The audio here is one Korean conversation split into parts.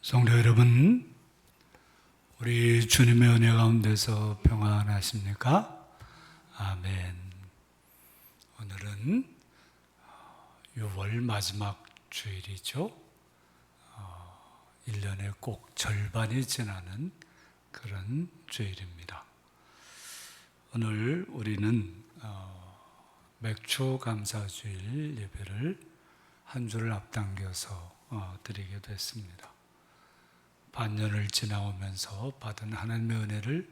성도 여러분, 우리 주님의 은혜 가운데서 평안하십니까? 아멘. 오늘은 6월 마지막 주일이죠. 1년에 꼭 절반이 지나는 그런 주일입니다. 오늘 우리는 맥주 감사주일 예배를 한 주를 앞당겨서 드리게 됐습니다. 반년을 지나오면서 받은 하나님의 은혜를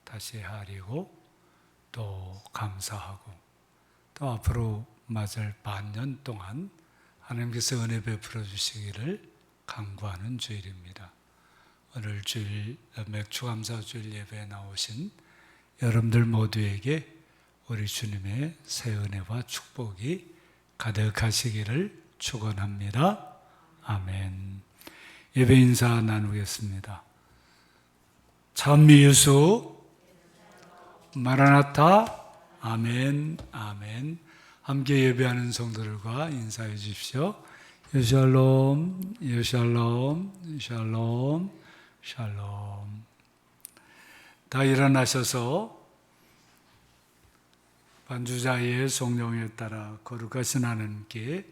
다시 헤아리고 또 감사하고 또 앞으로 맞을 반년 동안 하나님께서 은혜 베풀어 주시기를 간구하는 주일입니다. 오늘 주일 맥주 감사주일 예배에 나오신 여러분들 모두에게 우리 주님의 새 은혜와 축복이 가득하시기를 축원합니다. 아멘. 예배 인사 나누겠습니다. 찬미 예수 마라나타 아멘 아멘. 함께 예배하는 성도들과 인사해 주십시오. 샬롬 샬롬 샬롬 샬롬. 다 일어나셔서 반주자의 성령에 따라 거룩하신 하나님께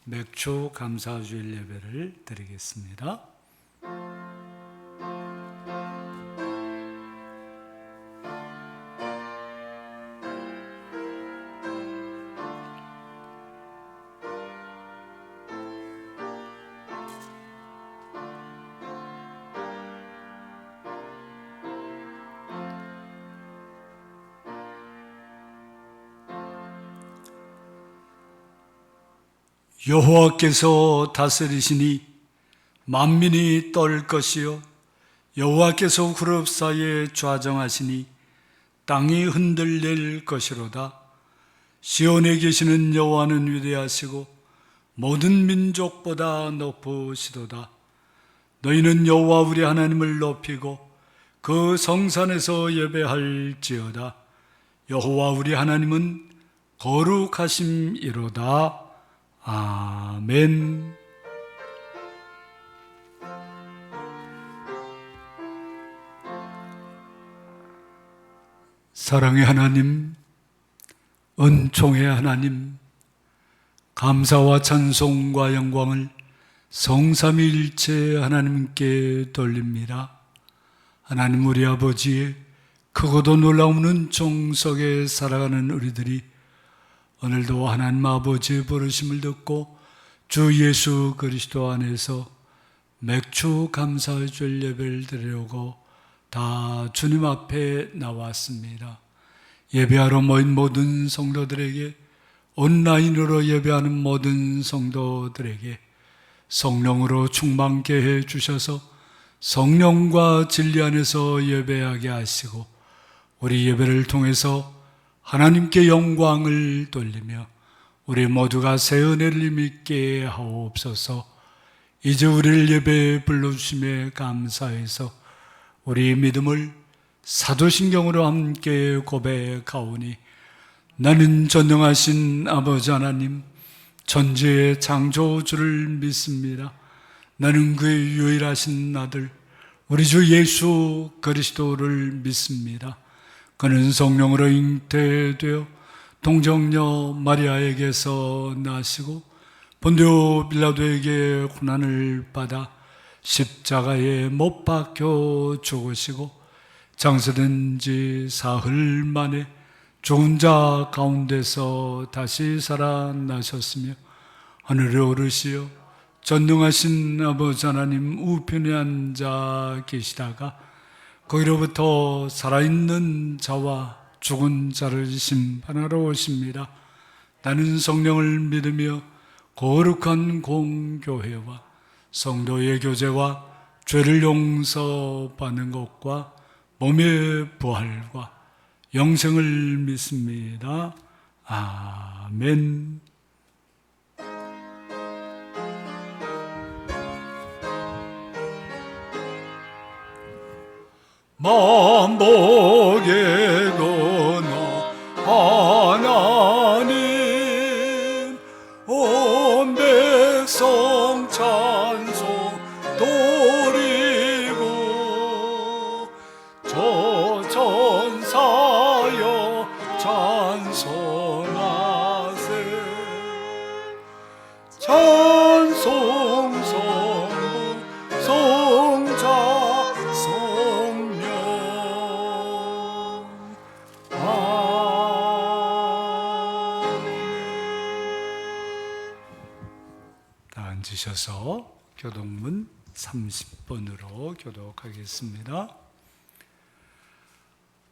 맥주 감사주일 예배를 드리겠습니다. 여호와께서 다스리시니 만민이 떨 것이요 여호와께서 구름 사이에 좌정하시니 땅이 흔들릴 것이로다. 시온에 계시는 여호와는 위대하시고 모든 민족보다 높으시도다. 너희는 여호와 우리 하나님을 높이고 그 성산에서 예배할지어다. 여호와 우리 하나님은 거룩하심이로다. 아멘. 사랑의 하나님, 은총의 하나님, 감사와 찬송과 영광을 성삼위일체 하나님께 돌립니다. 하나님 우리 아버지의 크고도 놀라운 은총 속에 살아가는 우리들이 오늘도 하나님 아버지의 부르심을 듣고 주 예수 그리스도 안에서 맥주 감사주일 예배를 드리려고 다 주님 앞에 나왔습니다. 예배하러 모인 모든 성도들에게, 온라인으로 예배하는 모든 성도들에게 성령으로 충만케 해 주셔서 성령과 진리 안에서 예배하게 하시고 우리 예배를 통해서 하나님께 영광을 돌리며 우리 모두가 새 은혜를 힘있게 하옵소서. 이제 우리를 예배에 불러주심에 감사해서 우리 믿음을 사도신경으로 함께 고백하오니 나는 전능하신 아버지 하나님 전지의 창조주를 믿습니다. 나는 그의 유일하신 아들 우리 주 예수 그리스도를 믿습니다. 그는 성령으로 잉태되어 동정녀 마리아에게서 나시고 본디오 빌라도에게 고난을 받아 십자가에 못 박혀 죽으시고 장사된 지 사흘 만에 죽은 자 가운데서 다시 살아나셨으며 하늘에 오르시어 전능하신 아버지 하나님 우편에 앉아 계시다가 거기로부터 살아있는 자와 죽은 자를 심판하러 오십니다. 나는 성령을 믿으며 거룩한 공교회와 성도의 교제와 죄를 용서받는 것과 몸의 부활과 영생을 믿습니다. 아멘. 만복의 근원 하나님 온 백성 찬송 도리 찬송 성부 성자 성령. 다 앉으셔서 교독문 30번으로 교독하겠습니다.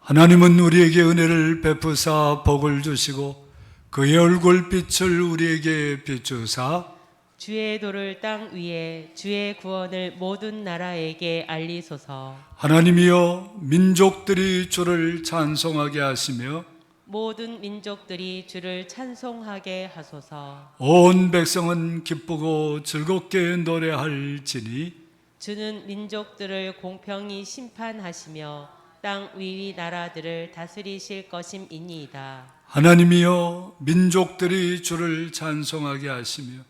하나님은 우리에게 은혜를 베푸사 복을 주시고 그의 얼굴빛을 우리에게 비추사 주의 도를 땅 위에 주의 구원을 모든 나라에게 알리소서. 하나님이여 민족들이 주를 찬송하게 하시며 모든 민족들이 주를 찬송하게 하소서. 온 백성은 기쁘고 즐겁게 노래할지니 주는 민족들을 공평히 심판하시며 땅 위위 나라들을 다스리실 것임이니이다. 하나님이여 민족들이 주를 찬송하게 하시며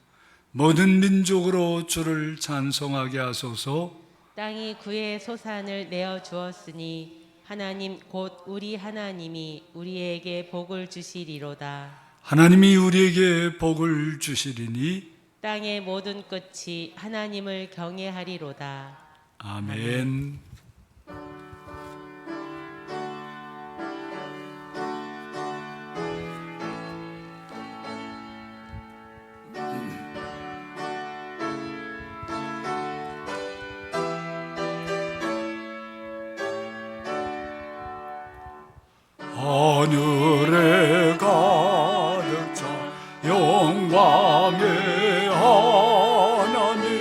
모든 민족으로 주를 찬송하게 하소서. 땅이 그의 소산을 내어 주었으니 하나님 곧 우리 하나님이 우리에게 복을 주시리로다. 하나님이 우리에게 복을 주시리니 땅의 모든 끝이 하나님을 경외하리로다. 아멘. 하늘에 가득 차 영광의 하나님,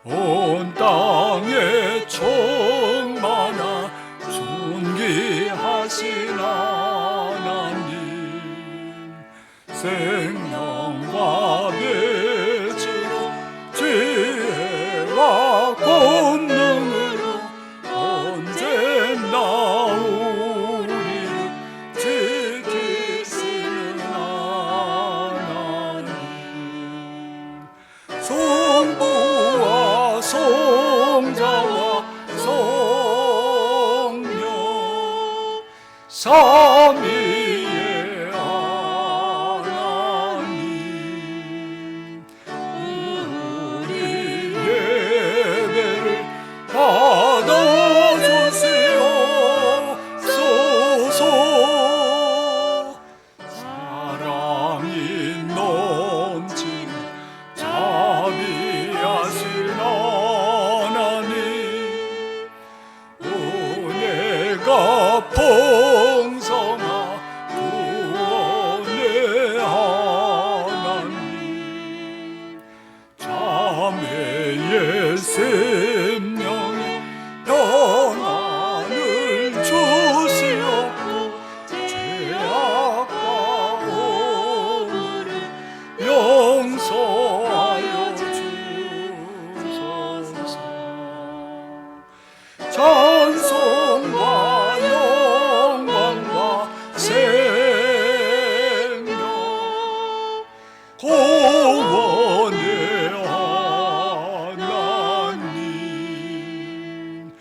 온 땅에 충만한 존귀하신 하나님, 생명과 빛으로 지혜와 권능으로 언제나 우리를 지키시는 하나님, 성부와 성자와 성령 삼위의 하나님, 우리 예배를 받아주시옵소서. 사랑이 넘치는 자비하신 하나님, 은혜가 풍성한 구원의 하나님, 자매의 심령에 평안을 주시옵고 죄악과 오물을 용서하여 주소서. 찬송과 영광과 생명 구원의 하나님,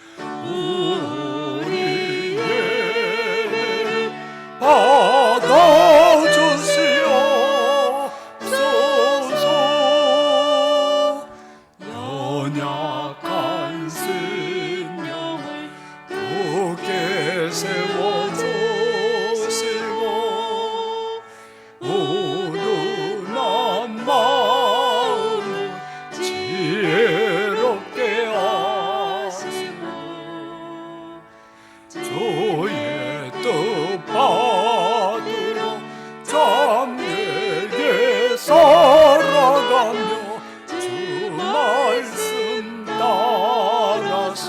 우리 예배를 받아주시옵소서. 연약한 심령을 굳게 세워주시고 우둔한 마음을 지혜롭게 하시고 주의 뜻 받들어 잠들게 살아가며 주 말씀 따라서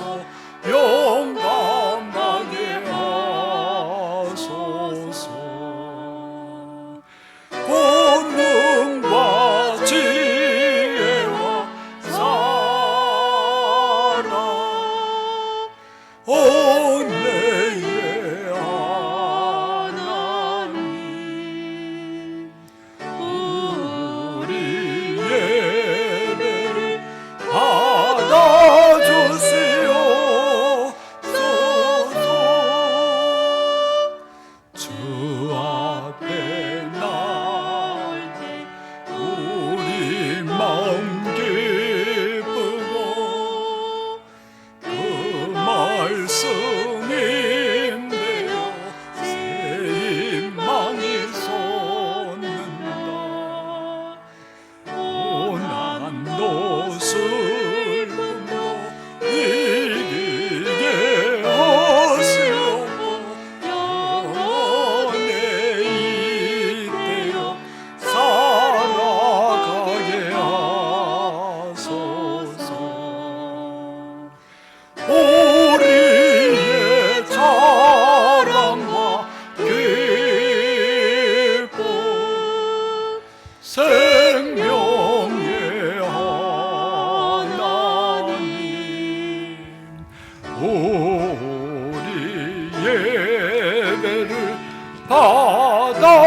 우리 예배를 받아주시옵소서.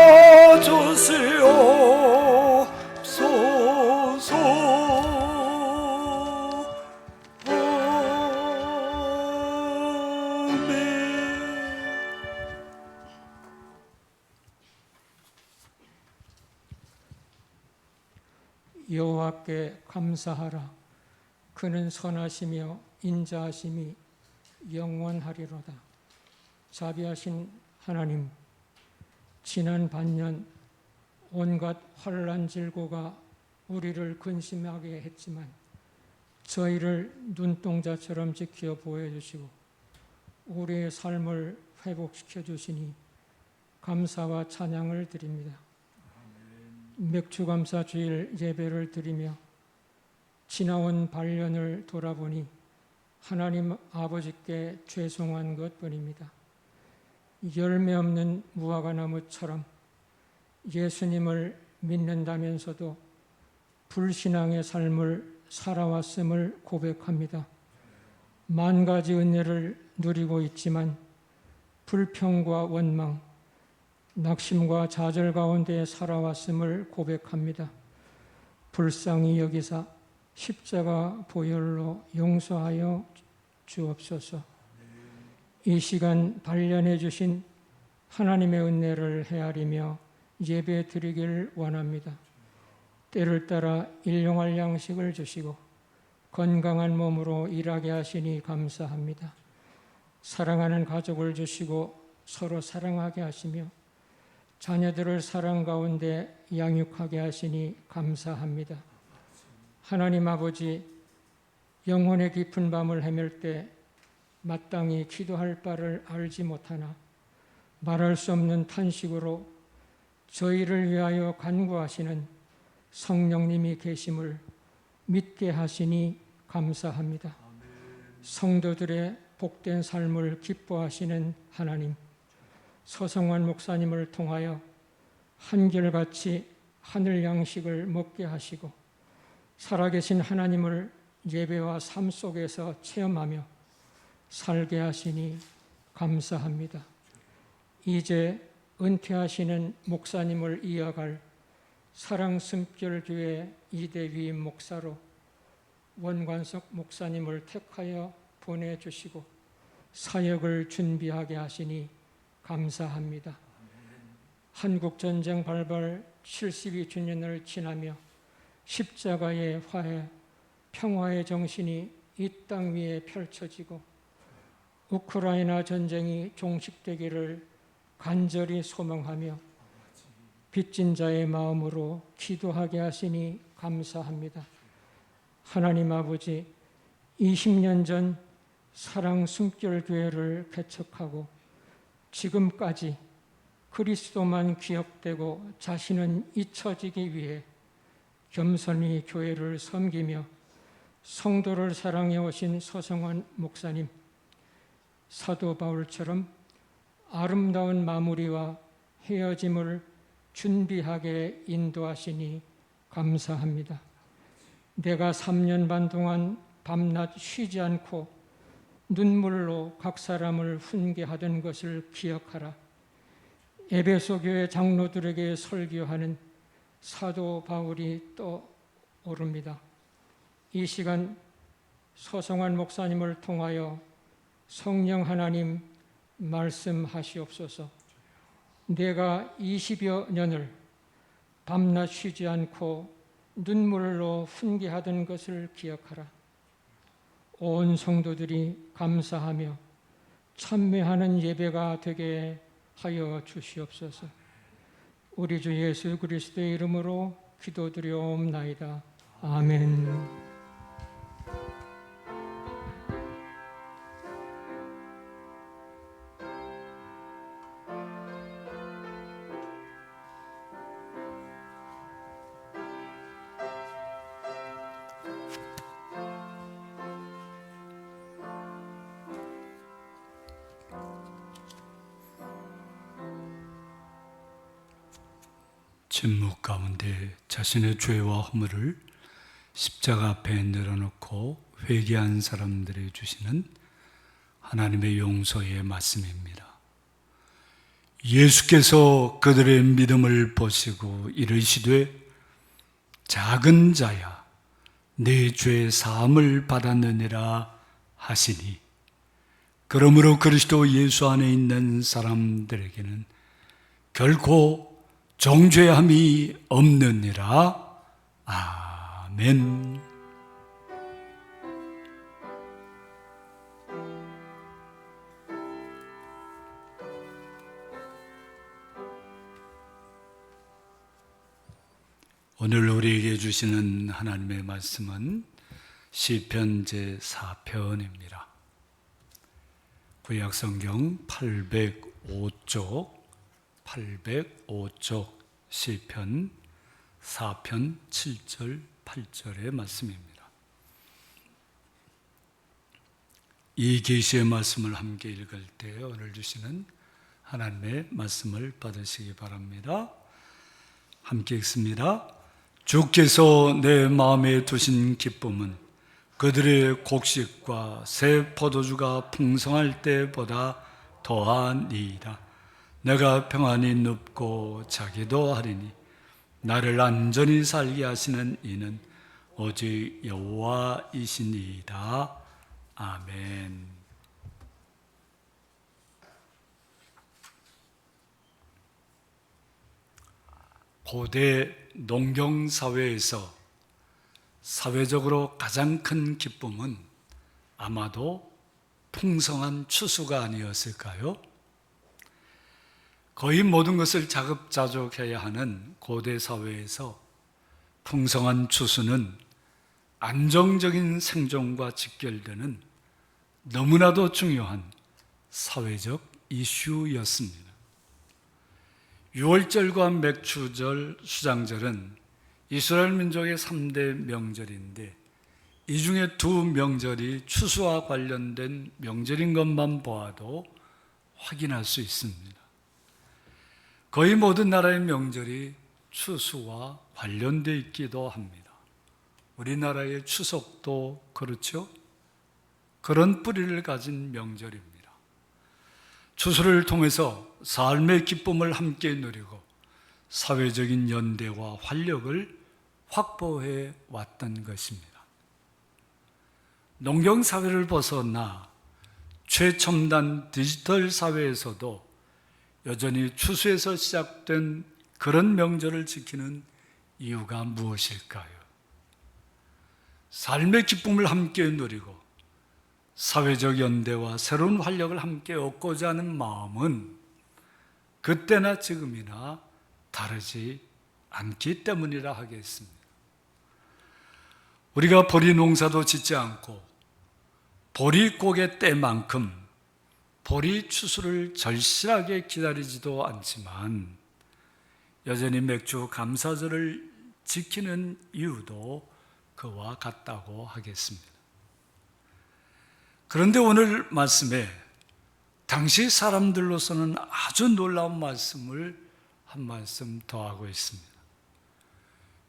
여호와께 감사하라. 그는 선하시며 인자하심이 영원하리로다. 자비하신 하나님, 지난 반년 온갖 환난 질고가 우리를 근심하게 했지만 저희를 눈동자처럼 지켜 보여주시고 우리의 삶을 회복시켜 주시니 감사와 찬양을 드립니다. 맥주감사 주일 예배를 드리며 지나온 반년을 돌아보니 하나님 아버지께 죄송한 것뿐입니다. 열매 없는 무화과나무처럼 예수님을 믿는다면서도 불신앙의 삶을 살아왔음을 고백합니다. 만 가지 은혜를 누리고 있지만 불평과 원망, 낙심과 좌절 가운데 살아왔음을 고백합니다. 불쌍히 여기사 십자가 보혈로 용서하여 주옵소서. 이 시간 발견해 주신 하나님의 은혜를 헤아리며 예배 드리길 원합니다. 때를 따라 일용할 양식을 주시고 건강한 몸으로 일하게 하시니 감사합니다. 사랑하는 가족을 주시고 서로 사랑하게 하시며 자녀들을 사랑 가운데 양육하게 하시니 감사합니다. 하나님 아버지, 영혼의 깊은 밤을 헤맬 때 마땅히 기도할 바를 알지 못하나 말할 수 없는 탄식으로 저희를 위하여 간구하시는 성령님이 계심을 믿게 하시니 감사합니다. 성도들의 복된 삶을 기뻐하시는 하나님, 서성환 목사님을 통하여 한결같이 하늘 양식을 먹게 하시고 살아계신 하나님을 예배와 삶 속에서 체험하며 살게 하시니 감사합니다. 이제 은퇴하시는 목사님을 이어갈 사랑숨결교회 이대 위임 목사로 원관석 목사님을 택하여 보내주시고 사역을 준비하게 하시니 감사합니다. 한국전쟁 발발 72주년을 지나며 십자가의 화해, 평화의 정신이 이 땅 위에 펼쳐지고 우크라이나 전쟁이 종식되기를 간절히 소망하며 빚진 자의 마음으로 기도하게 하시니 감사합니다. 하나님 아버지, 20년 전 사랑 숨결교회를 개척하고 지금까지 그리스도만 기억되고 자신은 잊혀지기 위해 겸손히 교회를 섬기며 성도를 사랑해 오신 서성환 목사님, 사도 바울처럼 아름다운 마무리와 헤어짐을 준비하게 인도하시니 감사합니다. 내가 3년 반 동안 밤낮 쉬지 않고 눈물로 각 사람을 훈계하던 것을 기억하라. 에베소 교회 장로들에게 설교하는 사도 바울이 떠오릅니다. 이 시간 서성환 목사님을 통하여 성령 하나님 말씀하시옵소서. 내가 20여 년을 밤낮 쉬지 않고 눈물로 훈계하던 것을 기억하라. 온 성도들이 감사하며 찬미하는 예배가 되게 하여 주시옵소서. 우리 주 예수 그리스도의 이름으로 기도드려옵나이다. 아멘. 침묵 가운데 자신의 죄와 허물을 십자가 앞에 내려놓고 회개한 사람들에게 주시는 하나님의 용서의 말씀입니다. 예수께서 그들의 믿음을 보시고 이르시되 작은 자야 네 죄 사함을 받았느니라 하시니, 그러므로 그리스도 예수 안에 있는 사람들에게는 결코 정죄함이 없느니라. 아멘. 오늘 우리에게 주시는 하나님의 말씀은 시편 제4편입니다. 구약성경 805쪽 시편 4편 7절 8절의 말씀입니다. 이 계시의 말씀을 함께 읽을 때 오늘 주시는 하나님의 말씀을 받으시기 바랍니다. 함께 읽습니다. 주께서 내 마음에 두신 기쁨은 그들의 곡식과 새 포도주가 풍성할 때보다 더하니이다. 내가 평안히 눕고 자기도 하리니 나를 안전히 살게 하시는 이는 오직 여호와이시니이다. 아멘. 고대 농경사회에서 사회적으로 가장 큰 기쁨은 아마도 풍성한 추수가 아니었을까요? 거의 모든 것을 자급자족해야 하는 고대 사회에서 풍성한 추수는 안정적인 생존과 직결되는 너무나도 중요한 사회적 이슈였습니다. 유월절과 맥추절, 수장절은 이스라엘 민족의 3대 명절인데 이 중에 두 명절이 추수와 관련된 명절인 것만 보아도 확인할 수 있습니다. 거의 모든 나라의 명절이 추수와 관련되어 있기도 합니다. 우리나라의 추석도 그렇죠? 그런 뿌리를 가진 명절입니다. 추수를 통해서 삶의 기쁨을 함께 누리고 사회적인 연대와 활력을 확보해 왔던 것입니다. 농경사회를 벗어나 최첨단 디지털 사회에서도 여전히 추수에서 시작된 그런 명절을 지키는 이유가 무엇일까요? 삶의 기쁨을 함께 누리고 사회적 연대와 새로운 활력을 함께 얻고자 하는 마음은 그때나 지금이나 다르지 않기 때문이라 하겠습니다. 우리가 보리 농사도 짓지 않고 보리곡의 때만큼 보리 추수를 절실하게 기다리지도 않지만 여전히 맥주 감사절을 지키는 이유도 그와 같다고 하겠습니다. 그런데 오늘 말씀에 당시 사람들로서는 아주 놀라운 말씀을 한 말씀 더하고 있습니다.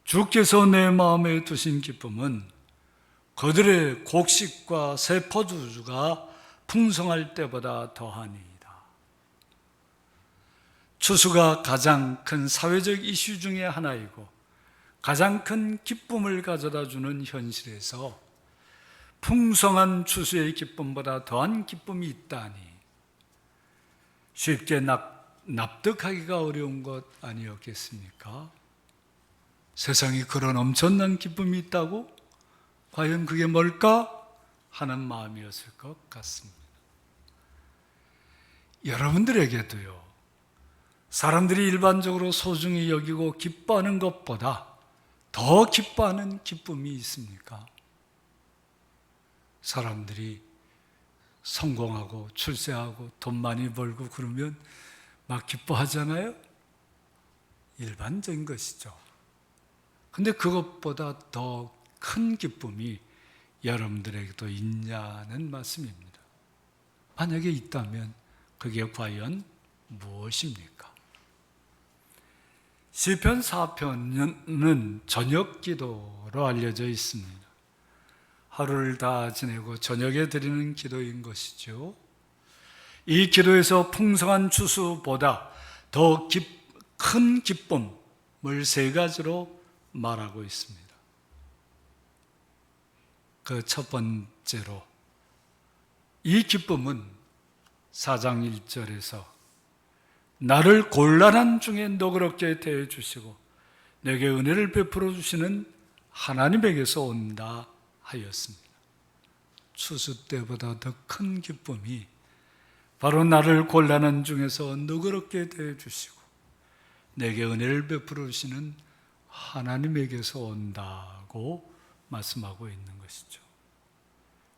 주께서 내 마음에 두신 기쁨은 그들의 곡식과 새 포도주가 풍성할 때보다 더하니이다. 추수가 가장 큰 사회적 이슈 중에 하나이고 가장 큰 기쁨을 가져다 주는 현실에서 풍성한 추수의 기쁨보다 더한 기쁨이 있다니 쉽게 납득하기가 어려운 것 아니었겠습니까? 세상에 그런 엄청난 기쁨이 있다고? 과연 그게 뭘까? 하는 마음이었을 것 같습니다. 여러분들에게도요, 사람들이 일반적으로 소중히 여기고 기뻐하는 것보다 더 기뻐하는 기쁨이 있습니까? 사람들이 성공하고 출세하고 돈 많이 벌고 그러면 막 기뻐하잖아요? 일반적인 것이죠. 근데 그것보다 더 큰 기쁨이 여러분들에게도 있냐는 말씀입니다. 만약에 있다면 그게 과연 무엇입니까? 시편 4편은 저녁 기도로 알려져 있습니다. 하루를 다 지내고 저녁에 드리는 기도인 것이죠. 이 기도에서 풍성한 추수보다 더 큰 기쁨을 세 가지로 말하고 있습니다. 그 첫 번째로 이 기쁨은 4장 1절에서 나를 곤란한 중에 너그럽게 대해 주시고 내게 은혜를 베풀어 주시는 하나님에게서 온다 하였습니다. 추수 때보다 더 큰 기쁨이 바로 나를 곤란한 중에서 너그럽게 대해 주시고 내게 은혜를 베풀어 주시는 하나님에게서 온다고 말씀하고 있는 것이죠.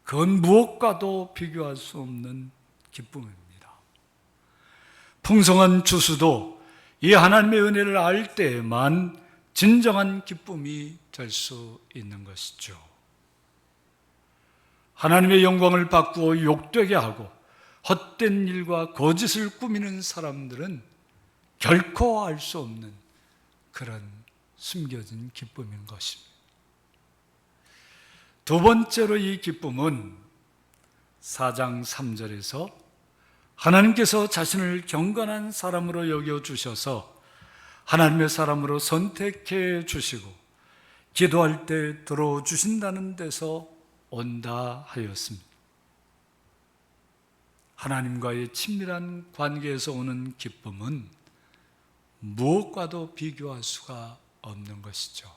그건 무엇과도 비교할 수 없는 기쁨입니다. 풍성한 추수도 이 하나님의 은혜를 알 때에만 진정한 기쁨이 될 수 있는 것이죠. 하나님의 영광을 바꾸어 욕되게 하고 헛된 일과 거짓을 꾸미는 사람들은 결코 알 수 없는 그런 숨겨진 기쁨인 것입니다. 두 번째로 이 기쁨은 4장 3절에서 하나님께서 자신을 경건한 사람으로 여겨주셔서 하나님의 사람으로 선택해 주시고 기도할 때 들어주신다는 데서 온다 하였습니다. 하나님과의 친밀한 관계에서 오는 기쁨은 무엇과도 비교할 수가 없는 것이죠.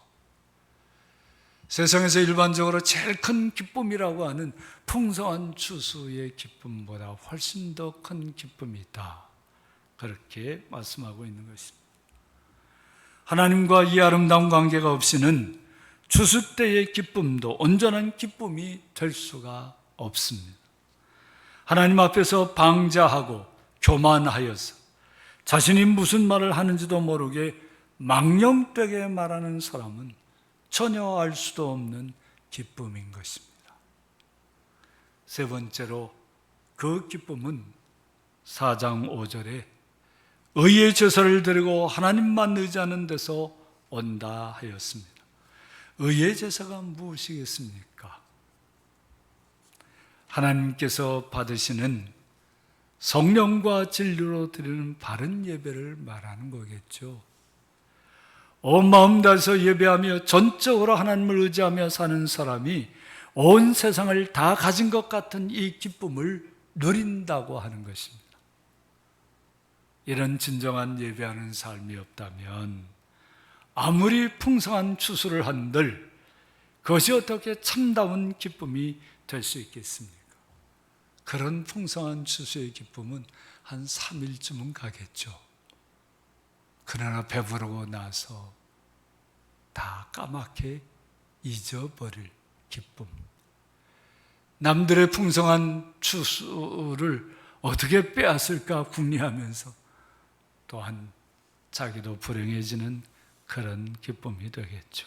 세상에서 일반적으로 제일 큰 기쁨이라고 하는 풍성한 추수의 기쁨보다 훨씬 더 큰 기쁨이 있다. 그렇게 말씀하고 있는 것입니다. 하나님과 이 아름다운 관계가 없이는 추수 때의 기쁨도 온전한 기쁨이 될 수가 없습니다. 하나님 앞에서 방자하고 교만하여서 자신이 무슨 말을 하는지도 모르게 망령되게 말하는 사람은 전혀 알 수도 없는 기쁨인 것입니다. 세 번째로 그 기쁨은 4장 5절에 의의 제사를 드리고 하나님만 의지하는 데서 온다 하였습니다. 의의 제사가 무엇이겠습니까? 하나님께서 받으시는 성령과 진리로 드리는 바른 예배를 말하는 거겠죠. 온 마음 다해서 예배하며 전적으로 하나님을 의지하며 사는 사람이 온 세상을 다 가진 것 같은 이 기쁨을 누린다고 하는 것입니다. 이런 진정한 예배하는 삶이 없다면 아무리 풍성한 추수를 한들 그것이 어떻게 참다운 기쁨이 될 수 있겠습니까? 그런 풍성한 추수의 기쁨은 한 3일쯤은 가겠죠. 그러나 배부르고 나서 다 까맣게 잊어버릴 기쁨. 남들의 풍성한 추수를 어떻게 빼앗을까 궁리하면서 또한 자기도 불행해지는 그런 기쁨이 되겠죠.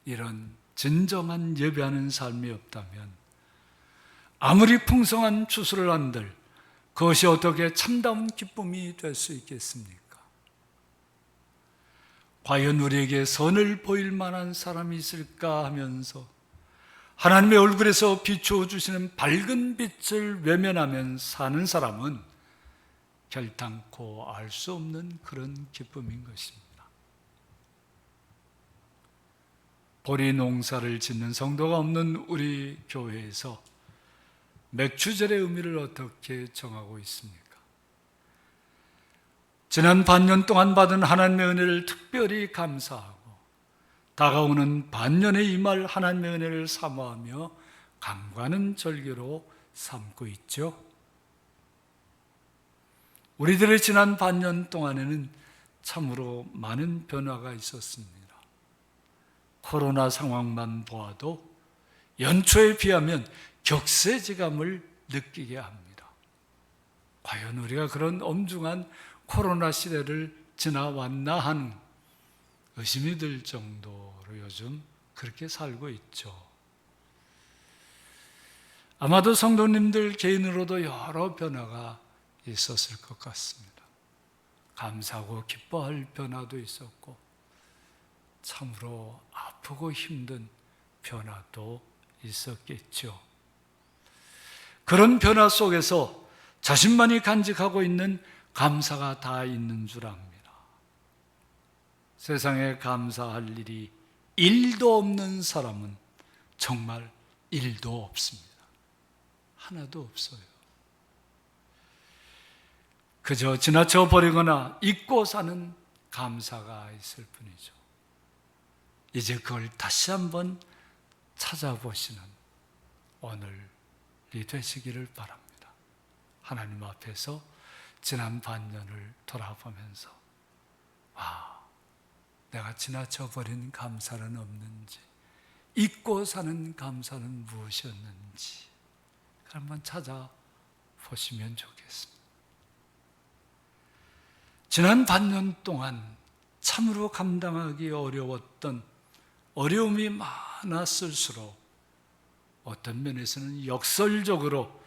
이런 진정한 예배하는 삶이 없다면 아무리 풍성한 추수를 한들 그것이 어떻게 참다운 기쁨이 될 수 있겠습니까? 과연 우리에게 선을 보일 만한 사람이 있을까 하면서 하나님의 얼굴에서 비추어 주시는 밝은 빛을 외면하면 사는 사람은 결단코 알 수 없는 그런 기쁨인 것입니다. 보리 농사를 짓는 성도가 없는 우리 교회에서 맥추절의 의미를 어떻게 정하고 있습니까? 지난 반년 동안 받은 하나님의 은혜를 특별히 감사하고 다가오는 반년에 임할 하나님의 은혜를 사모하며 강구하는 절기로 삼고 있죠. 우리들의 지난 반년 동안에는 참으로 많은 변화가 있었습니다. 코로나 상황만 보아도 연초에 비하면 격세지감을 느끼게 합니다. 과연 우리가 그런 엄중한 코로나 시대를 지나왔나 하는 의심이 들 정도로 요즘 그렇게 살고 있죠. 아마도 성도님들 개인으로도 여러 변화가 있었을 것 같습니다. 감사하고 기뻐할 변화도 있었고 참으로 아프고 힘든 변화도 있었겠죠. 그런 변화 속에서 자신만이 간직하고 있는 감사가 다 있는 줄 압니다. 세상에 감사할 일이 1도 없는 사람은 정말 1도 없습니다. 하나도 없어요. 그저 지나쳐 버리거나 잊고 사는 감사가 있을 뿐이죠. 이제 그걸 다시 한번 찾아보시는 오늘이 되시기를 바랍니다. 하나님 앞에서 지난 반년을 돌아보면서 내가 지나쳐 버린 감사는 없는지, 잊고 사는 감사는 무엇이었는지 한번 찾아보시면 좋겠습니다. 지난 반년 동안 참으로 감당하기 어려웠던 어려움이 많았을수록 어떤 면에서는 역설적으로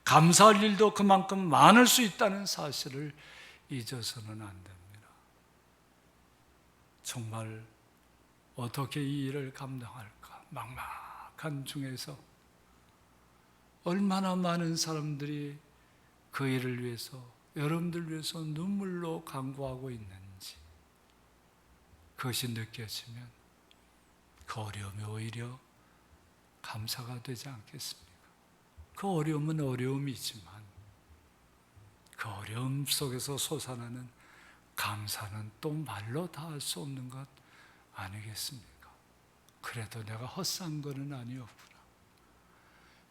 감사할 일도 그만큼 많을 수 있다는 사실을 잊어서는 안 됩니다. 정말 어떻게 이 일을 감당할까? 막막한 중에서 얼마나 많은 사람들이 그 일을 위해서, 여러분들 위해서 눈물로 간구하고 있는지 그것이 느껴지면 그 어려움이 오히려 감사가 되지 않겠습니까? 그 어려움은 어려움이지만 그 어려움 속에서 솟아나는 감사는 또 말로 다 할 수 없는 것 아니겠습니까? 그래도 내가 헛산 거는 아니었구나.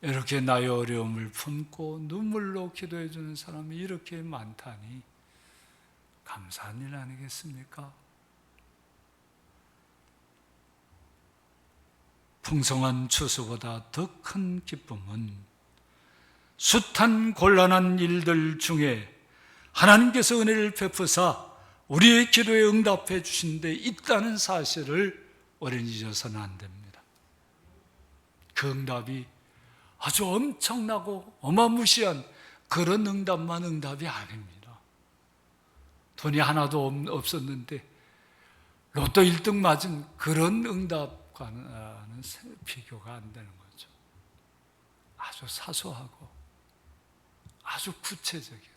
이렇게 나의 어려움을 품고 눈물로 기도해 주는 사람이 이렇게 많다니 감사한 일 아니겠습니까? 풍성한 추수보다 더 큰 기쁨은 숱한 곤란한 일들 중에 하나님께서 은혜를 베푸사 우리의 기도에 응답해 주신 데 있다는 사실을 우리는 잊어서는 안 됩니다. 그 응답이 아주 엄청나고 어마무시한 그런 응답만 응답이 아닙니다. 돈이 하나도 없었는데 로또 1등 맞은 그런 응답과는 비교가 안 되는 거죠. 아주 사소하고 아주 구체적인,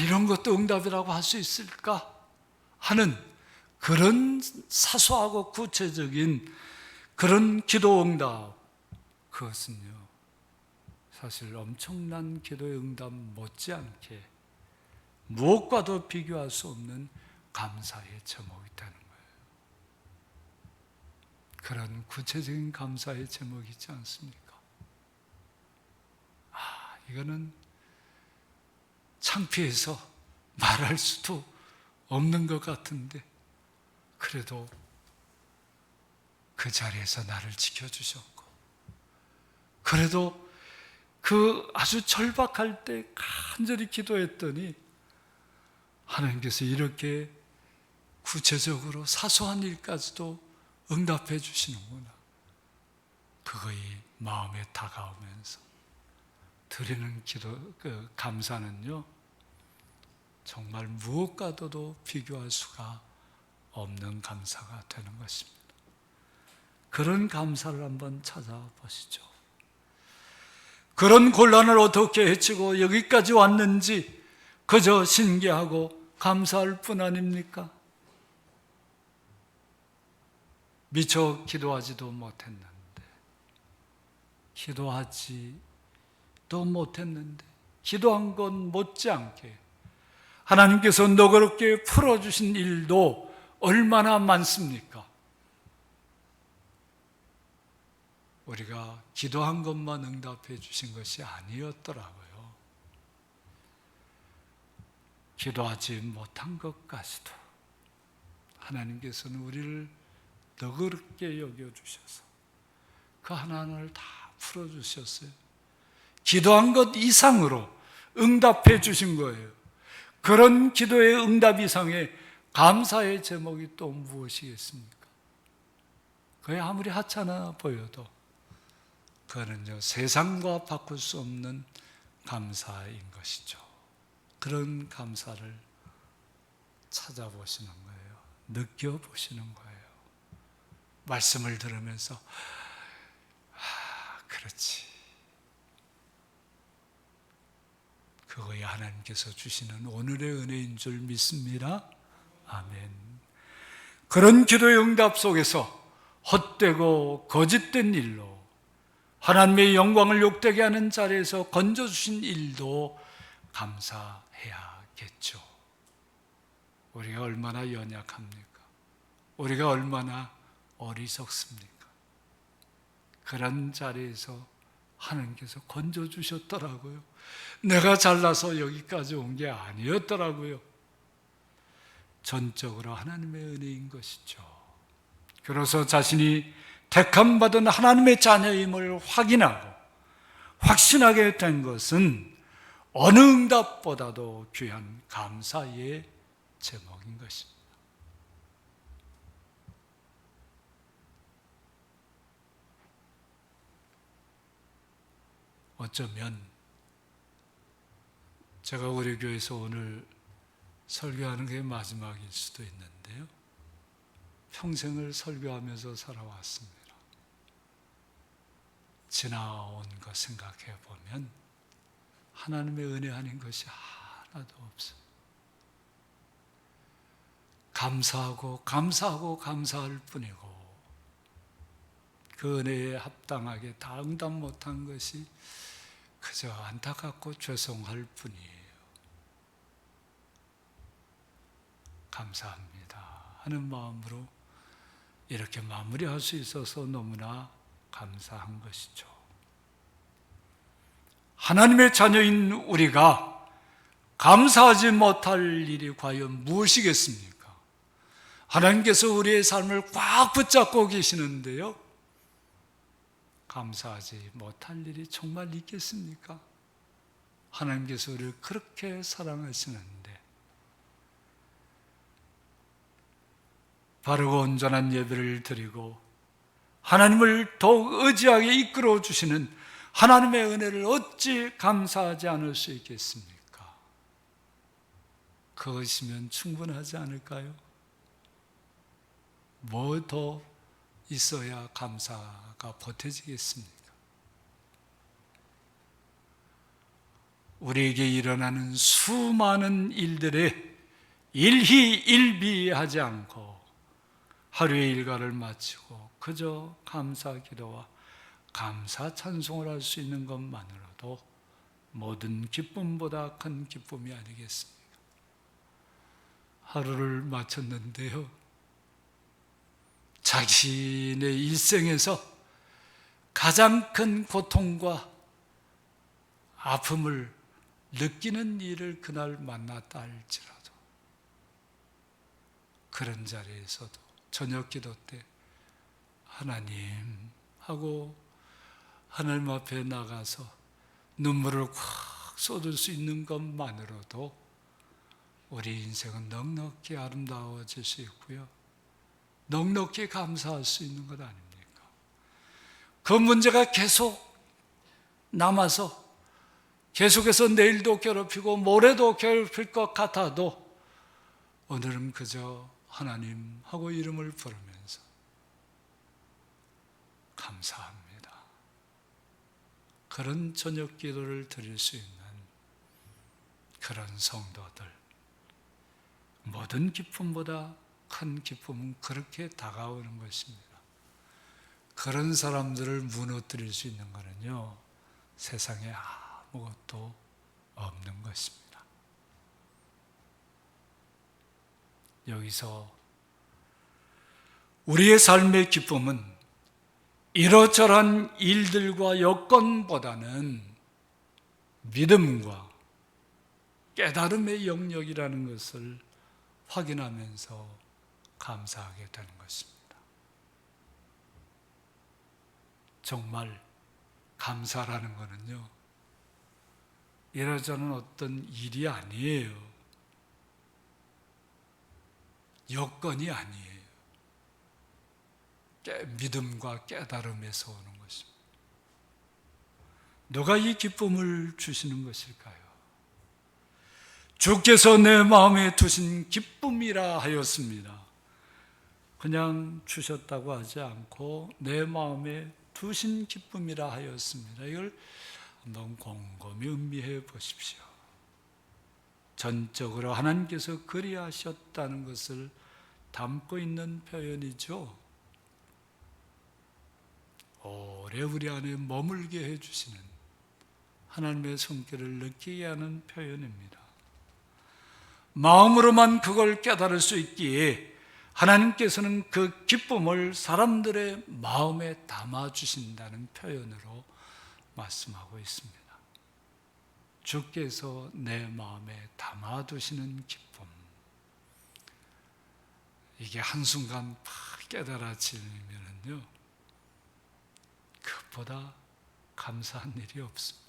이런 것도 응답이라고 할 수 있을까 하는 그런 사소하고 구체적인 그런 기도 응답, 그것은요 사실 엄청난 기도의 응답 못지않게 무엇과도 비교할 수 없는 감사의 제목이 있다는 거예요. 그런 구체적인 감사의 제목이 있지 않습니까? 이거는 창피해서 말할 수도 없는 것 같은데 그래도 그 자리에서 나를 지켜주셨고, 그래도 그 아주 절박할 때 간절히 기도했더니 하나님께서 이렇게 구체적으로 사소한 일까지도 응답해 주시는구나. 그거의 마음에 다가오면서 드리는 그 감사는요 정말 무엇과도 비교할 수가 없는 감사가 되는 것입니다. 그런 감사를 한번 찾아보시죠. 그런 곤란을 어떻게 헤치고 여기까지 왔는지 그저 신기하고 감사할 뿐 아닙니까? 미처 기도하지도 못했는데, 기도한 것 못지않게 하나님께서 너그럽게 풀어주신 일도 얼마나 많습니까? 우리가 기도한 것만 응답해 주신 것이 아니었더라고요. 기도하지 못한 것까지도 하나님께서는 우리를 너그럽게 여겨주셔서 그 하나하나를 다 풀어주셨어요. 기도한 것 이상으로 응답해 주신 거예요. 그런 기도의 응답 이상의 감사의 제목이 또 무엇이겠습니까? 그게 아무리 하찮아 보여도 그거는요 세상과 바꿀 수 없는 감사인 것이죠. 그런 감사를 찾아보시는 거예요. 느껴보시는 거예요. 말씀을 들으면서 그렇지, 그거야 하나님께서 주시는 오늘의 은혜인 줄 믿습니다. 아멘. 그런 기도의 응답 속에서 헛되고 거짓된 일로 하나님의 영광을 욕되게 하는 자리에서 건져주신 일도 감사해야겠죠. 우리가 얼마나 연약합니까? 우리가 얼마나 어리석습니까? 그런 자리에서 하나님께서 건져주셨더라고요. 내가 잘나서 여기까지 온 게 아니었더라고요. 전적으로 하나님의 은혜인 것이죠. 그래서 자신이 택함받은 하나님의 자녀임을 확인하고 확신하게 된 것은 어느 응답보다도 귀한 감사의 제목인 것입니다. 어쩌면 제가 우리 교회에서 오늘 설교하는 게 마지막일 수도 있는데요. 평생을 설교하면서 살아왔습니다. 지나온 것 생각해 보면 하나님의 은혜 아닌 것이 하나도 없어요. 감사하고 감사하고 감사할 뿐이고 그 은혜에 합당하게 다 응답 못한 것이 그저 안타깝고 죄송할 뿐이에요. 감사합니다 하는 마음으로 이렇게 마무리할 수 있어서 너무나 감사한 것이죠. 하나님의 자녀인 우리가 감사하지 못할 일이 과연 무엇이겠습니까? 하나님께서 우리의 삶을 꽉 붙잡고 계시는데요, 감사하지 못할 일이 정말 있겠습니까? 하나님께서 우리를 그렇게 사랑하시는데 바르고 온전한 예배를 드리고 하나님을 더욱 의지하게 이끌어 주시는 하나님의 은혜를 어찌 감사하지 않을 수 있겠습니까? 그것이면 충분하지 않을까요? 뭐 더 있어야 감사가 보태지겠습니까? 우리에게 일어나는 수많은 일들에 일희일비하지 않고 하루의 일과를 마치고 그저 감사 기도와 감사 찬송을 할 수 있는 것만으로도 모든 기쁨보다 큰 기쁨이 아니겠습니까? 하루를 마쳤는데요, 자신의 일생에서 가장 큰 고통과 아픔을 느끼는 일을 그날 만났다 할지라도 그런 자리에서도 저녁 기도 때 하나님 하고 하나님 앞에 나가서 눈물을 콱 쏟을 수 있는 것만으로도 우리 인생은 넉넉히 아름다워질 수 있고요, 넉넉히 감사할 수 있는 것 아닙니까? 그 문제가 계속 남아서 계속해서 내일도 괴롭히고 모레도 괴롭힐 것 같아도 오늘은 그저 하나님 하고 이름을 부르면서 감사합니다, 그런 저녁 기도를 드릴 수 있는 그런 성도들, 모든 기쁨보다 큰 기쁨은 그렇게 다가오는 것입니다. 그런 사람들을 무너뜨릴 수 있는 것은요, 세상에 아무것도 없는 것입니다. 여기서 우리의 삶의 기쁨은 이러저러한 일들과 여건보다는 믿음과 깨달음의 영역이라는 것을 확인하면서 감사하게 되는 것입니다. 정말 감사라는 것은요, 이러저런 어떤 일이 아니에요. 여건이 아니에요. 믿음과 깨달음에서 오는 것입니다. 누가 이 기쁨을 주시는 것일까요? 주께서 내 마음에 두신 기쁨이라 하였습니다. 그냥 주셨다고 하지 않고 내 마음에 두신 기쁨이라 하였습니다. 이걸 한번 곰곰이 음미해 보십시오. 전적으로 하나님께서 그리하셨다는 것을 담고 있는 표현이죠. 오래 우리 안에 머물게 해주시는 하나님의 손길을 느끼게 하는 표현입니다. 마음으로만 그걸 깨달을 수 있기에 하나님께서는 그 기쁨을 사람들의 마음에 담아주신다는 표현으로 말씀하고 있습니다. 주께서 내 마음에 담아두시는 기쁨. 이게 한순간 팍 깨달아지면요, 그것보다 감사한 일이 없습니다.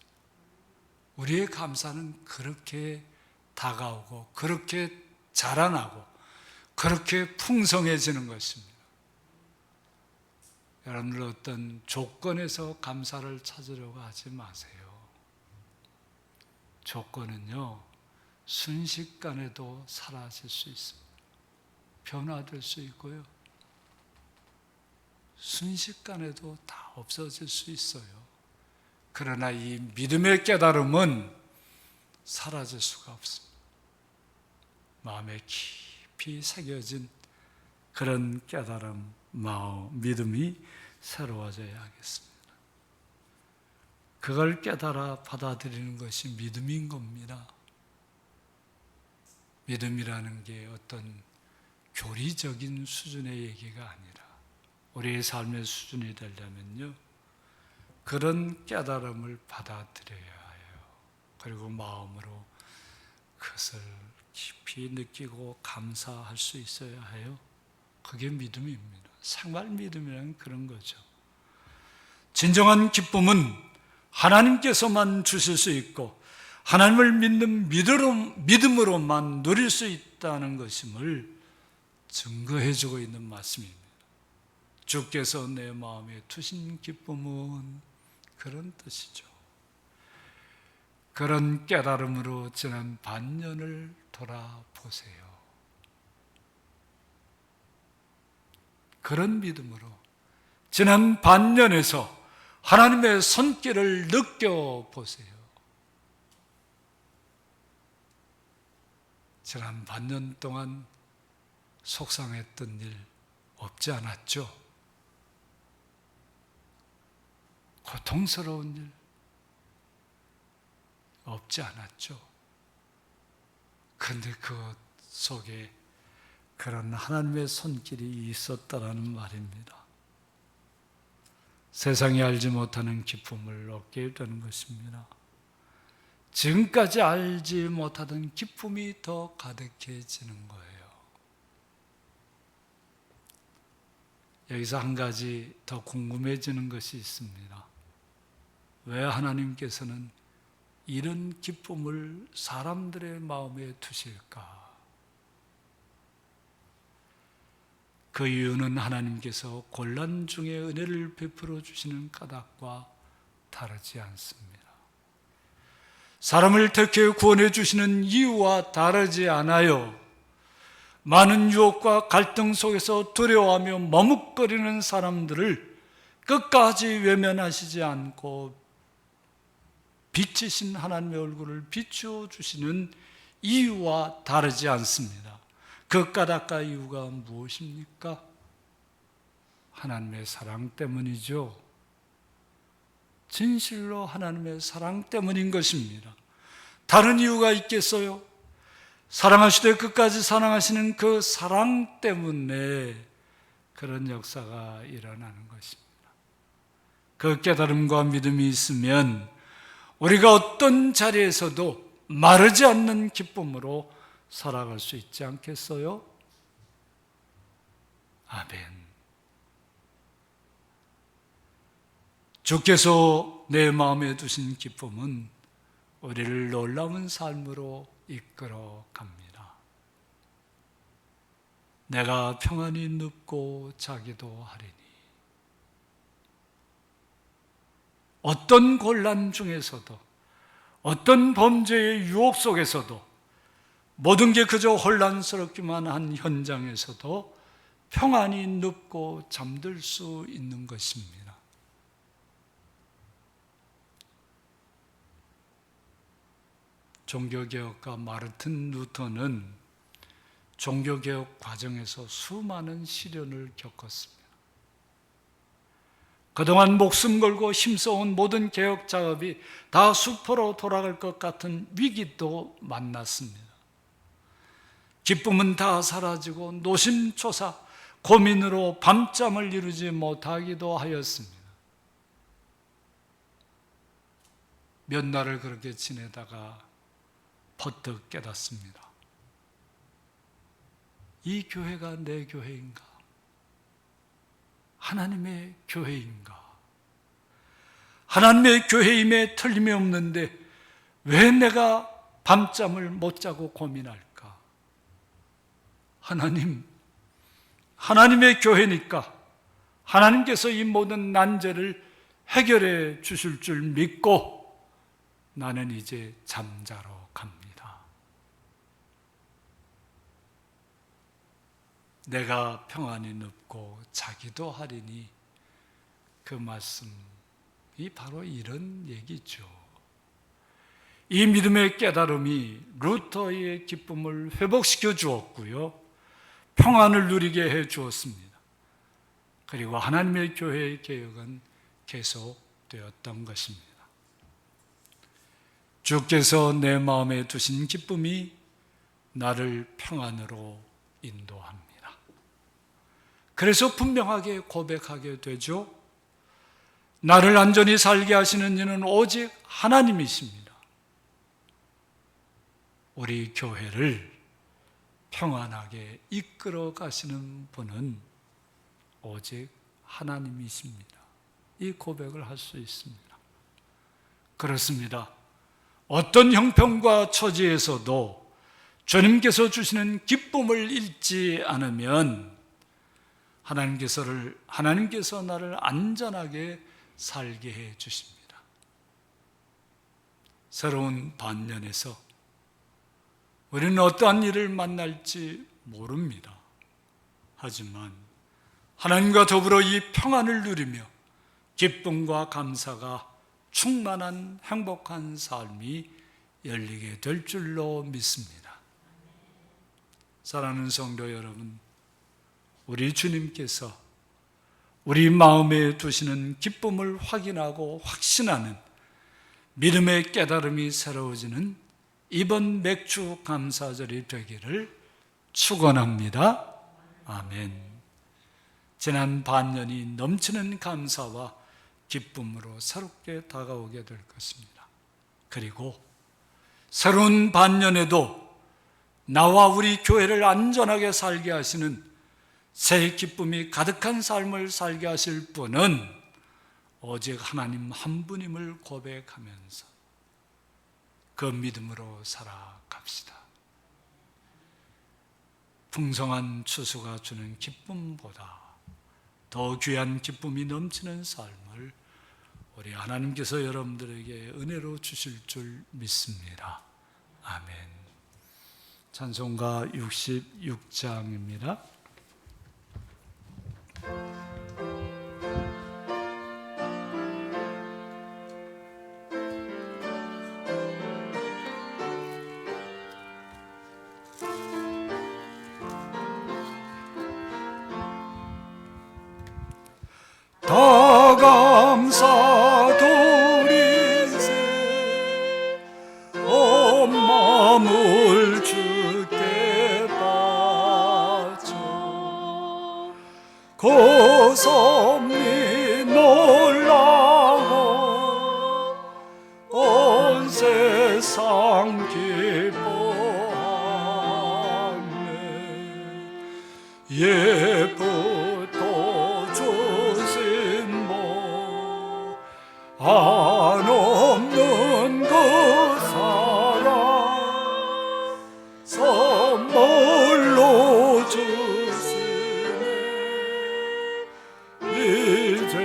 우리의 감사는 그렇게 다가오고 그렇게 자라나고 그렇게 풍성해지는 것입니다. 여러분들 어떤 조건에서 감사를 찾으려고 하지 마세요. 조건은요, 순식간에도 사라질 수 있습니다. 변화될 수 있고요, 순식간에도 다 없어질 수 있어요. 그러나 이 믿음의 깨달음은 사라질 수가 없습니다. 마음에 깊이 새겨진 그런 깨달음, 믿음이 새로워져야 하겠습니다. 그걸 깨달아 받아들이는 것이 믿음인 겁니다. 믿음이라는 게 어떤 교리적인 수준의 얘기가 아니라 우리의 삶의 수준이 되려면요, 그런 깨달음을 받아들여야 해요. 그리고 마음으로 그것을 깊이 느끼고 감사할 수 있어야 해요. 그게 믿음입니다. 생활 믿음이란 그런 거죠. 진정한 기쁨은 하나님께서만 주실 수 있고 하나님을 믿는 믿음으로만 누릴 수 있다는 것임을 증거해주고 있는 말씀입니다. 주께서 내 마음에 두신 기쁨은 그런 뜻이죠. 그런 깨달음으로 지난 반년을 돌아보세요. 그런 믿음으로 지난 반년에서 하나님의 손길을 느껴보세요. 지난 반년 동안 속상했던 일 없지 않았죠? 고통스러운 일 없지 않았죠? 그런데 그 속에 그런 하나님의 손길이 있었다라는 말입니다. 세상이 알지 못하는 기쁨을 얻게 되는 것입니다. 지금까지 알지 못하던 기쁨이 더 가득해지는 거예요. 여기서 한 가지 더 궁금해지는 것이 있습니다. 왜 하나님께서는 이런 기쁨을 사람들의 마음에 두실까? 그 이유는 하나님께서 곤란 중에 은혜를 베풀어 주시는 까닭과 다르지 않습니다. 사람을 택해 구원해 주시는 이유와 다르지 않아요. 많은 유혹과 갈등 속에서 두려워하며 머뭇거리는 사람들을 끝까지 외면하시지 않고 빛이신 하나님의 얼굴을 비추어 주시는 이유와 다르지 않습니다. 그 까닭과 이유가 무엇입니까? 하나님의 사랑 때문이죠. 진실로 하나님의 사랑 때문인 것입니다. 다른 이유가 있겠어요? 사랑하시되 끝까지 사랑하시는 그 사랑 때문에 그런 역사가 일어나는 것입니다. 그 깨달음과 믿음이 있으면 우리가 어떤 자리에서도 마르지 않는 기쁨으로 살아갈 수 있지 않겠어요? 아멘. 주께서 내 마음에 두신 기쁨은 우리를 놀라운 삶으로 이끌어 갑니다. 내가 평안히 눕고 자기도 하리니. 어떤 곤란 중에서도, 어떤 범죄의 유혹 속에서도, 모든 게 그저 혼란스럽기만 한 현장에서도 평안히 눕고 잠들 수 있는 것입니다. 종교개혁가 마르틴 루터는 종교개혁 과정에서 수많은 시련을 겪었습니다. 그동안 목숨 걸고 힘써온 모든 개혁 작업이 다 수포로 돌아갈 것 같은 위기도 만났습니다. 기쁨은 다 사라지고 노심초사 고민으로 밤잠을 이루지 못하기도 하였습니다. 몇 날을 그렇게 지내다가 퍼뜩 깨닫습니다. 이 교회가 내 교회인가? 하나님의 교회인가? 하나님의 교회임에 틀림이 없는데 왜 내가 밤잠을 못 자고 고민할까? 하나님의 교회니까 하나님께서 이 모든 난제를 해결해 주실 줄 믿고 나는 이제 잠자러 갑니다. 내가 평안히 눕고 자기도 하리니, 그 말씀이 바로 이런 얘기죠. 이 믿음의 깨달음이 루터의 기쁨을 회복시켜 주었고요, 평안을 누리게 해 주었습니다. 그리고 하나님의 교회의 개혁은 계속되었던 것입니다. 주께서 내 마음에 두신 기쁨이 나를 평안으로 인도합니다. 그래서 분명하게 고백하게 되죠. 나를 안전히 살게 하시는 이는 오직 하나님이십니다. 우리 교회를 평안하게 이끌어 가시는 분은 오직 하나님이십니다. 이 고백을 할 수 있습니다. 그렇습니다. 어떤 형편과 처지에서도 주님께서 주시는 기쁨을 잃지 않으면 하나님께서 나를 안전하게 살게 해 주십니다. 새로운 반년에서 우리는 어떠한 일을 만날지 모릅니다. 하지만 하나님과 더불어 이 평안을 누리며 기쁨과 감사가 충만한 행복한 삶이 열리게 될 줄로 믿습니다. 사랑하는 성도 여러분, 우리 주님께서 우리 마음에 두시는 기쁨을 확인하고 확신하는 믿음의 깨달음이 새로워지는 이번 맥주 감사절이 되기를 축원합니다. 아멘. 지난 반년이 넘치는 감사와 기쁨으로 새롭게 다가오게 될 것입니다. 그리고 새로운 반년에도 나와 우리 교회를 안전하게 살게 하시는 새 기쁨이 가득한 삶을 살게 하실 분은 오직 하나님 한 분임을 고백하면서 그 믿음으로 살아갑시다. 풍성한 추수가 주는 기쁨보다 더 귀한 기쁨이 넘치는 삶을 우리 하나님께서 여러분들에게 은혜로 주실 줄 믿습니다. 아멘. 찬송가 66장입니다. 다 감사드리세 온 마음을 주께 바쳐 고섭리 놀라워 온 세상 기뻐하네. 예부터 주신 복 한없는 그 사랑 선물로 주시네. 이제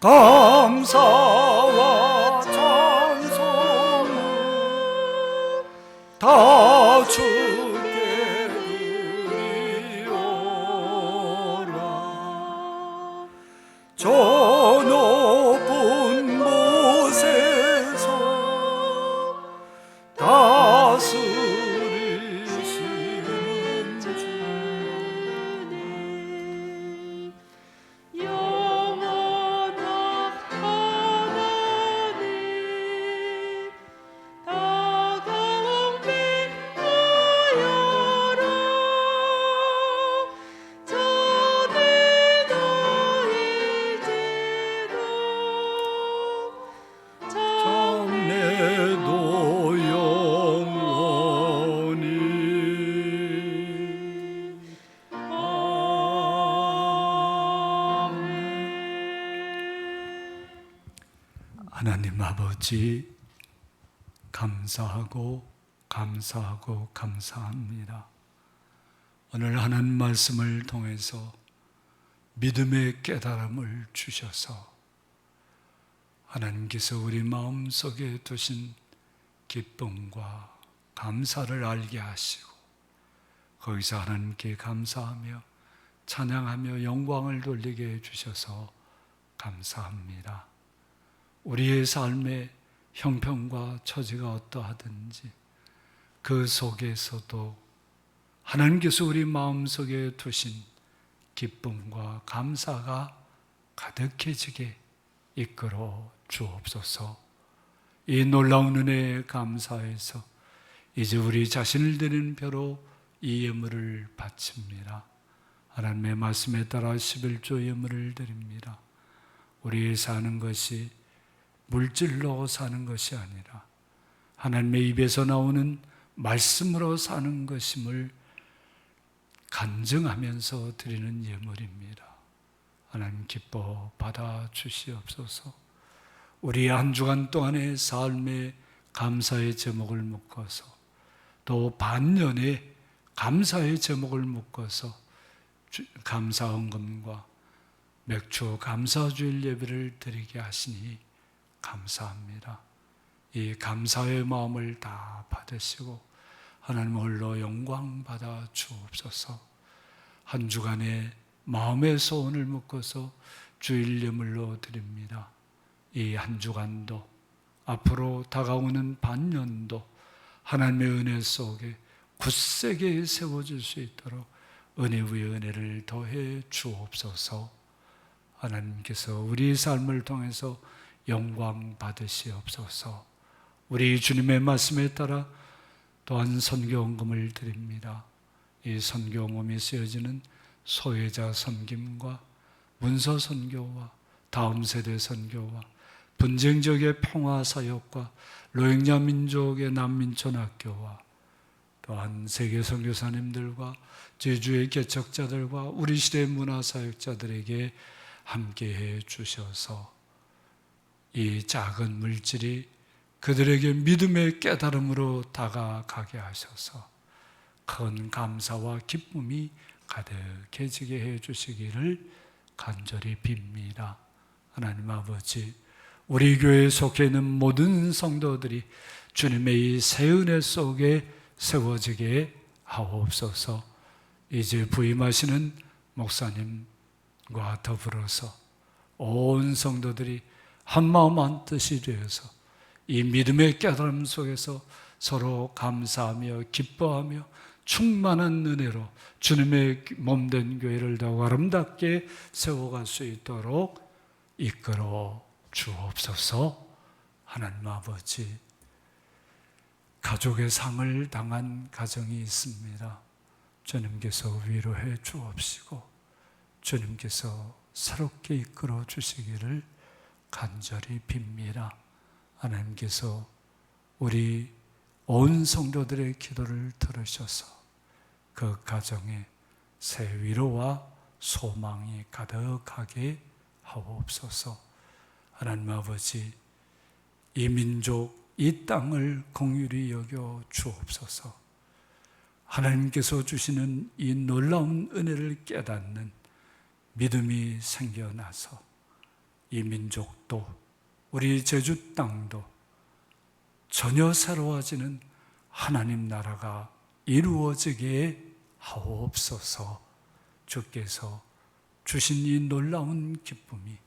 감사와 찬송을 다 주께 드리오라. 저 높은 곳에서 다스리시는 주 영원한 하나님 다가온 빛하여라. 자네도 이제도 장래도 영원히. 하나님 아버지, 감사하고 감사하고 감사합니다. 오늘 하나님 말씀을 통해서 믿음의 깨달음을 주셔서 하나님께서 우리 마음속에 두신 기쁨과 감사를 알게 하시고 거기서 하나님께 감사하며 찬양하며 영광을 돌리게 해주셔서 감사합니다. 우리의 삶의 형편과 처지가 어떠하든지 그 속에서도 하나님께서 우리 마음속에 두신 기쁨과 감사가 가득해지게 이끌어 주옵소서. 이 놀라운 은혜에 감사해서 이제 우리 자신을 드리는 표로 이 예물을 바칩니다. 하나님의 말씀에 따라 11조 예물을 드립니다. 우리 사는 것이 물질로 사는 것이 아니라 하나님의 입에서 나오는 말씀으로 사는 것임을 간증하면서 드리는 예물입니다. 하나님 기뻐 받아 주시옵소서. 우리 한 주간 동안의 삶의 감사의 제목을 묶어서 또 반년의 감사의 제목을 묶어서 감사 헌금과 맥주 감사주일 예배를 드리게 하시니 감사합니다. 이 감사의 마음을 다 받으시고 하나님 홀로 영광 받아 주옵소서. 한 주간의 마음의 소원을 묶어서 주일 예물로 드립니다. 이 한 주간도 앞으로 다가오는 반년도 하나님의 은혜 속에 굳세게 세워질 수 있도록 은혜 위에 은혜를 더해 주옵소서. 하나님께서 우리 삶을 통해서 영광 받으시옵소서. 우리 주님의 말씀에 따라 또한 선교헌금을 드립니다. 이 선교헌금이 쓰여지는 소외자 섬김과 문서 선교와 다음 세대 선교와 분쟁 지역의 평화 사역과 로힝야 민족의 난민 전학교와 또한 세계 선교사님들과 제주의 개척자들과 우리 시대의 문화 사역자들에게 함께해 주셔서 이 작은 물질이 그들에게 믿음의 깨달음으로 다가가게 하셔서 큰 감사와 기쁨이 가득해지게 해 주시기를 간절히 빕니다. 하나님 아버지, 우리 교회에 속해 있는 모든 성도들이 주님의 이 새 은혜 속에 세워지게 하옵소서. 이제 부임하시는 목사님과 더불어서 온 성도들이 한마음 한뜻이 되어서 이 믿음의 깨달음 속에서 서로 감사하며 기뻐하며 충만한 은혜로 주님의 몸된 교회를 더욱 아름답게 세워갈 수 있도록 이끌어 주옵소서. 하나님 아버지, 가족의 상을 당한 가정이 있습니다. 주님께서 위로해 주옵시고 주님께서 새롭게 이끌어 주시기를 간절히 빕니다. 하나님께서 우리 온 성도들의 기도를 들으셔서 그 가정에 새 위로와 소망이 가득하게 하옵소서. 하나님 아버지, 이 민족, 이 땅을 긍휼히 여겨 주옵소서. 하나님께서 주시는 이 놀라운 은혜를 깨닫는 믿음이 생겨나서 이 민족도 우리 제주 땅도 전혀 새로워지는 하나님 나라가 이루어지게 하옵소서. 주께서 주신 이 놀라운 기쁨이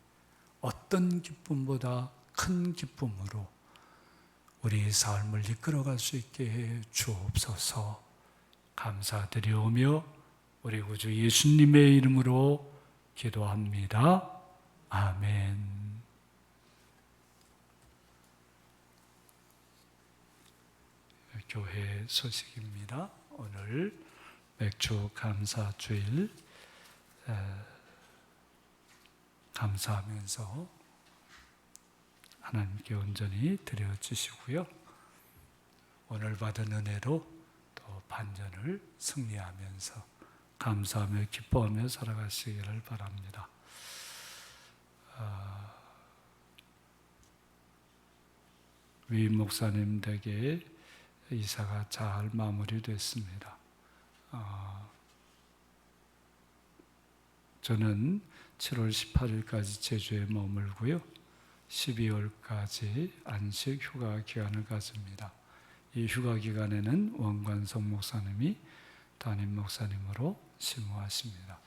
어떤 기쁨보다 큰 기쁨으로 우리의 삶을 이끌어갈 수 있게 해 주옵소서. 감사드리오며 우리 구주 예수님의 이름으로 기도합니다. 아멘. 교회 소식입니다. 오늘 맥주 감사주일 감사하면서 하나님께 온전히 드려주시고요. 오늘 받은 은혜로 또 반전을 승리하면서 감사하며 기뻐하며 살아가시기를 바랍니다. 위임 목사님 댁에 이사가 잘 마무리됐습니다. 저는 7월 18일까지 제주에 머물고요. 12월까지 안식 휴가 기간을 가집니다. 이 휴가 기간에는 원관성 목사님이 담임 목사님으로 심무하십니다.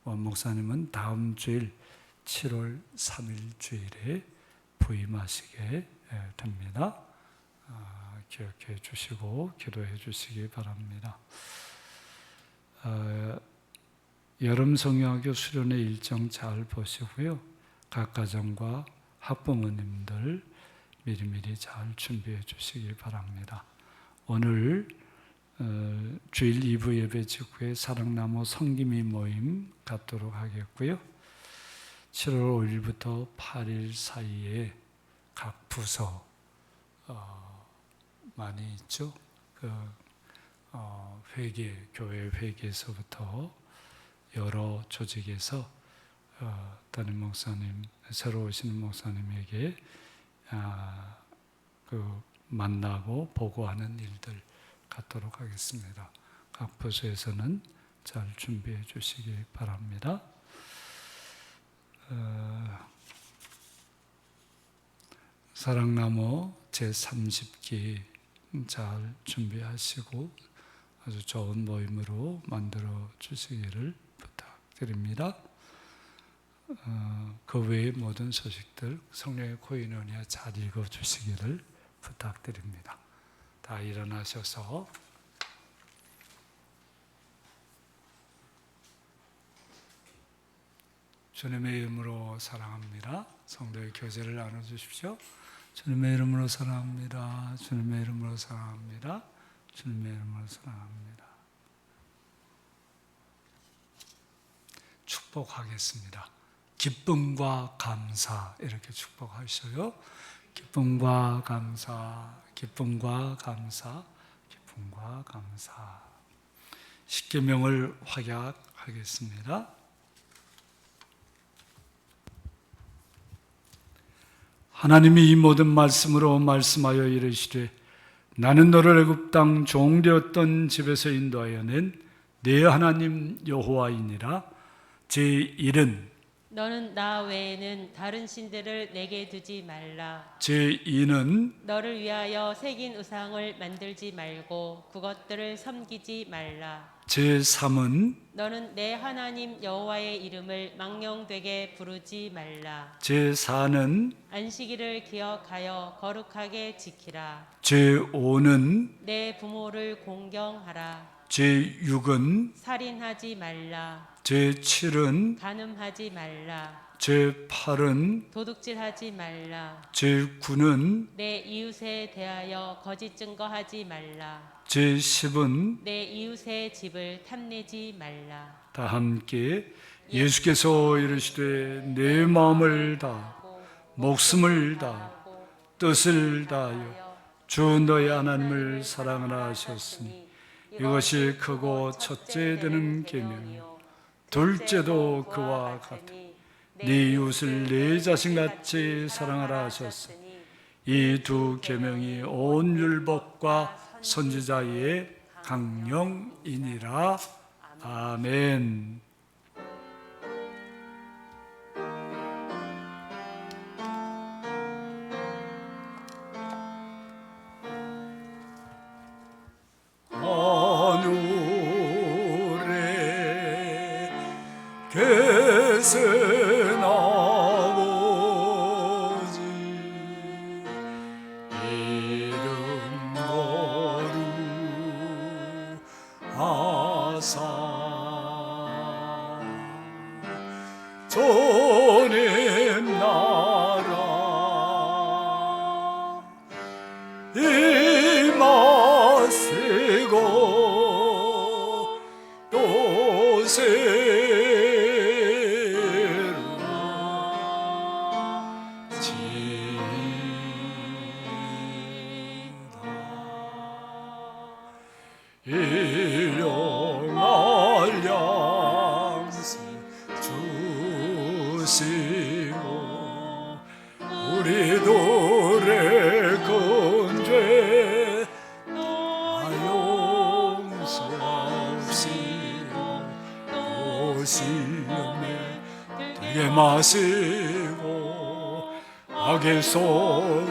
원 목사님은 다음 주일 7월 3일 주일에 부임하시게 됩니다. 기억해 주시고 기도해 주시기 바랍니다. 여름 성경학교 수련회 일정 잘 보시고요. 각 가정과 학부모님들 미리미리 잘 준비해 주시기 바랍니다. 오늘 주일 2부 예배 직후에 사랑나무 성김이 모임 갖도록 하겠고요. 7월 5일부터 8일 사이에 각 부서 많이 있죠. 회계, 교회 회계에서부터 여러 조직에서 담임 목사님, 새로 오시는 목사님에게 만나고 보고하는 일들 갖도록 하겠습니다. 각 부서에서는 잘 준비해 주시기 바랍니다. 사랑나무 제30기 잘 준비하시고 아주 좋은 모임으로 만들어 주시기를 부탁드립니다. 그 외의 모든 소식들 성령의 코인원이야 잘 읽어 주시기를 부탁드립니다. 다 일어나셔서 주님의 이름으로 사랑합니다. 성도의 교제를 나눠주십시오. 주님의 이름으로 사랑합니다. 주님의 이름으로 사랑합니다. 주님의 이름으로 사랑합니다. 축복하겠습니다. 기쁨과 감사 이렇게 축복하셔요. 기쁨과 감사, 기쁨과 감사, 기쁨과 감사. 십계명을 확약하겠습니다. 하나님이 이 모든 말씀으로 말씀하여 이르시되 나는 너를 애굽 땅 종되었던 집에서 인도하여 낸 네 하나님 여호와이니라. 제1은 너는 나 외에는 다른 신들을 내게 두지 말라. 제2는 너를 위하여 새긴 우상을 만들지 말고 그것들을 섬기지 말라. 제3은 너는 내 하나님 여호와의 이름을 망령되게 부르지 말라. 제4는 안식일을 기억하여 거룩하게 지키라. 제5는 내 부모를 공경하라. 제6은 살인하지 말라. 제7은 간음하지 말라. 제8은 도둑질하지 말라. 제9는 내 이웃에 대하여 거짓 증거하지 말라. 제10은 내 이웃의 집을 탐내지 말라. 다 함께 예수께서 이르시되 내 마음을 다하고 목숨을 다하고 뜻을 다하여 주 너의 하나님을 사랑하라 하셨으니 이것이 크고 첫째 되는 계명이요 둘째도 그와 같아 네 이웃을 네 자신같이 사랑하라 하셨으니 이 두 계명이 온 율법과 선지자의 강령이니라. 아멘. 일용할 양식 주시고 우리들의 큰 죄 용서하시고 시험에 들게 마시고 악에서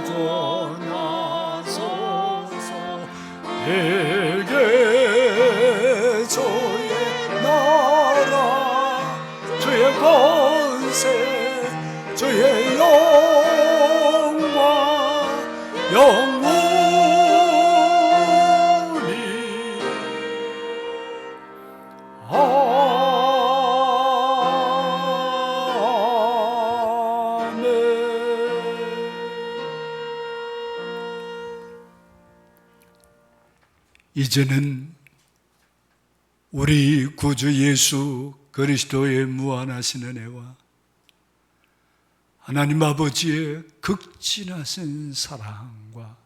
떠나소서 내게 주의 나라 주의 권세 주의 영광 영원히 이제는 우리 구주 예수 그리스도의 무한하신 은혜와 하나님 아버지의 극진하신 사랑과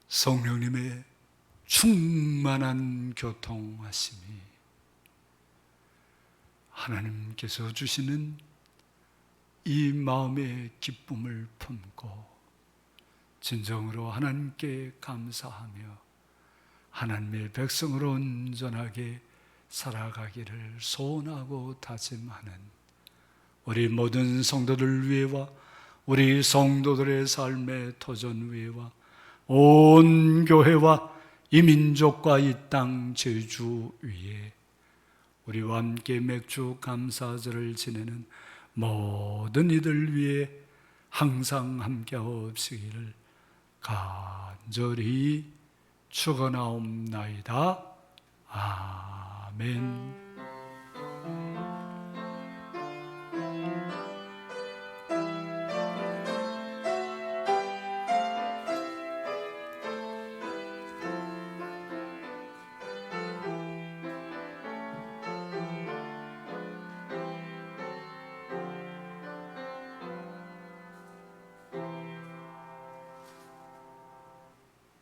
성령님의 충만한 교통하심이 하나님께서 주시는 이 마음의 기쁨을 품고 진정으로 하나님께 감사하며 하나님의 백성으로 온전하게 살아가기를 소원하고 다짐하는 우리 모든 성도들 위해와 우리 성도들의 삶의 터전 위에와 온 교회와 이 민족과 이 땅 제주 위에 우리와 함께 맥주 감사절을 지내는 모든 이들 위해 항상 함께하옵시기를 간절히 축원하옵나이다. 아멘.